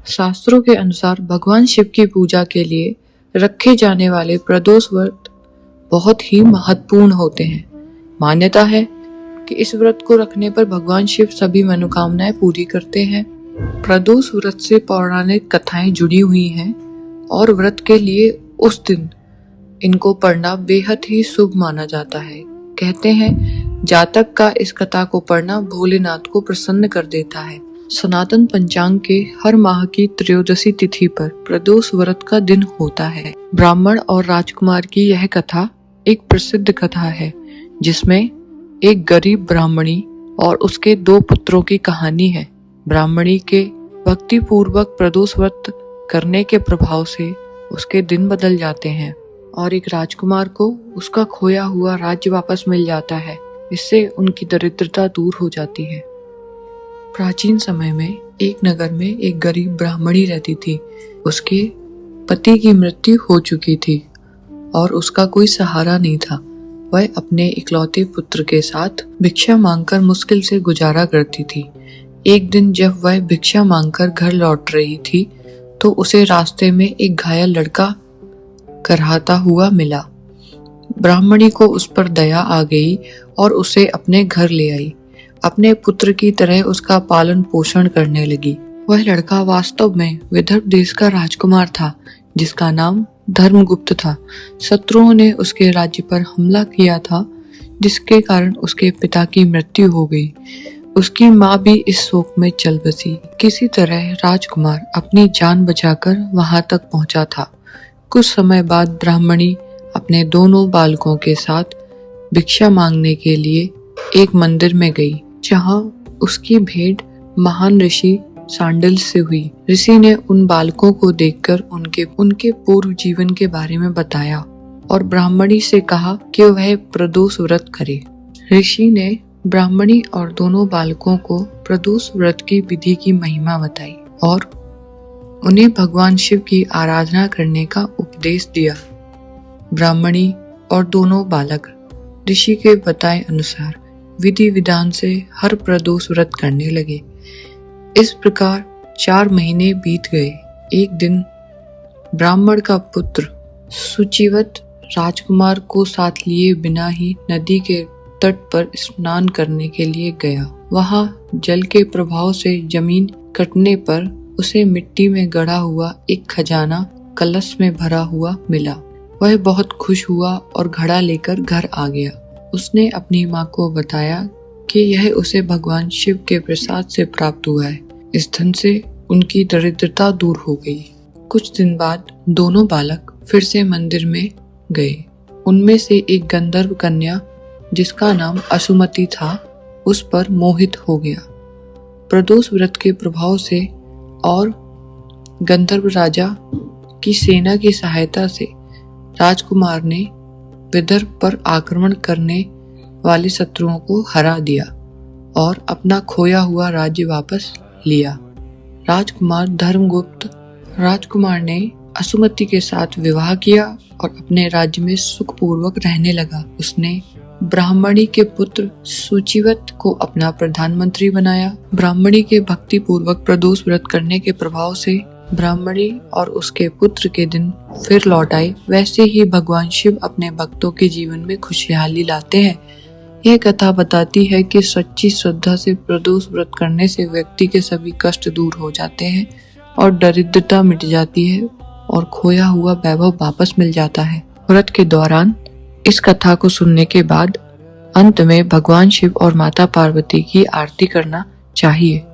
शास्त्रों के अनुसार भगवान शिव की पूजा के लिए रखे जाने वाले प्रदोष व्रत बहुत ही महत्वपूर्ण होते हैं। मान्यता है कि इस व्रत को रखने पर भगवान शिव सभी मनोकामनाएं पूरी करते हैं। प्रदोष व्रत से पौराणिक कथाएं जुड़ी हुई हैं और व्रत के लिए उस दिन इनको पढ़ना बेहद ही शुभ माना जाता है। कहते हैं जातक का इस कथा को पढ़ना भोलेनाथ को प्रसन्न कर देता है। सनातन पंचांग के हर माह की त्रयोदशी तिथि पर प्रदोष व्रत का दिन होता है। ब्राह्मण और राजकुमार की यह कथा एक प्रसिद्ध कथा है, जिसमें एक गरीब ब्राह्मणी और उसके 2 पुत्रों की कहानी है। ब्राह्मणी के भक्ति पूर्वक प्रदोष व्रत करने के प्रभाव से उसके दिन बदल जाते हैं और एक राजकुमार को उसका खोया हुआ राज्य वापस मिल जाता है। इससे उनकी दरिद्रता दूर हो जाती है। प्राचीन समय में एक नगर में एक गरीब ब्राह्मणी रहती थी। उसके पति की मृत्यु हो चुकी थी और उसका कोई सहारा नहीं था। वह अपने इकलौते पुत्र के साथ भिक्षा मांगकर मुश्किल से गुजारा करती थी। एक दिन जब वह भिक्षा मांगकर घर लौट रही थी तो उसे रास्ते में एक घायल लड़का करहाता हुआ मिला। ब्राह्मणी को उस पर दया आ गई और उसे अपने घर ले आई। अपने पुत्र की तरह उसका पालन पोषण करने लगी। वह लड़का वास्तव में विदर्भ देश का राजकुमार था, जिसका नाम धर्मगुप्त था। शत्रुओं ने उसके राज्य पर हमला किया था, जिसके कारण उसके पिता की मृत्यु हो गई। उसकी माँ भी इस शोक में चल बसी। किसी तरह राजकुमार अपनी जान बचाकर वहां तक पहुंचा था। कुछ समय बाद ब्राह्मणी अपने दोनों बालकों के साथ भिक्षा मांगने के लिए एक मंदिर में गई, जहां उसकी भेंट महान ऋषि सांडल से हुई। ऋषि ने उन बालकों को देखकर उनके पूर्व जीवन के बारे में बताया और ब्राह्मणी से कहा कि वह प्रदोष व्रत करे। ऋषि ने ब्राह्मणी और दोनों बालकों को प्रदोष व्रत की विधि की महिमा बताई और उन्हें भगवान शिव की आराधना करने का उपदेश दिया। ब्राह्मणी और दोनों बालक ऋषि के बताए अनुसार विधि विधान से हर प्रदोष व्रत करने लगे। इस प्रकार 4 महीने बीत गए। एक दिन ब्राह्मण का पुत्र सुचिवत राजकुमार को साथ लिए बिना ही नदी के तट पर स्नान करने के लिए गया। वहां जल के प्रभाव से जमीन कटने पर उसे मिट्टी में गड़ा हुआ एक खजाना कलश में भरा हुआ मिला। वह बहुत खुश हुआ और घड़ा लेकर घर आ गया। उसने अपनी माँ को बताया कि यह उसे भगवान शिव के प्रसाद से प्राप्त हुआ है। इस धन से उनकी दरिद्रता दूर हो गई। कुछ दिन बाद दोनों बालक फिर से मंदिर में गए। उनमें से एक गंधर्व कन्या, जिसका नाम असुमति था, उस पर मोहित हो गया। प्रदोष व्रत के प्रभाव से और गंधर्व राजा की सेना की सहायता से राजकुमार ने विदर्भ पर आक्रमण करने वाले शत्रुओं को हरा दिया और अपना खोया हुआ राज्य वापस लिया। राजकुमार ने असुमति के साथ विवाह किया और अपने राज्य में सुखपूर्वक रहने लगा। उसने ब्राह्मणी के पुत्र सुचिवत को अपना प्रधानमंत्री बनाया। ब्राह्मणी के भक्ति पूर्वक प्रदोष व्रत करने के प्रभाव से ब्राह्मणी और उसके पुत्र के दिन फिर लौट आए। वैसे ही भगवान शिव अपने भक्तों के जीवन में खुशहाली लाते हैं। यह कथा बताती है कि सच्ची श्रद्धा से प्रदोष व्रत करने से व्यक्ति के सभी कष्ट दूर हो जाते हैं और दरिद्रता मिट जाती है और खोया हुआ वैभव वापस मिल जाता है। व्रत के दौरान इस कथा को सुनने के बाद अंत में भगवान शिव और माता पार्वती की आरती करना चाहिए।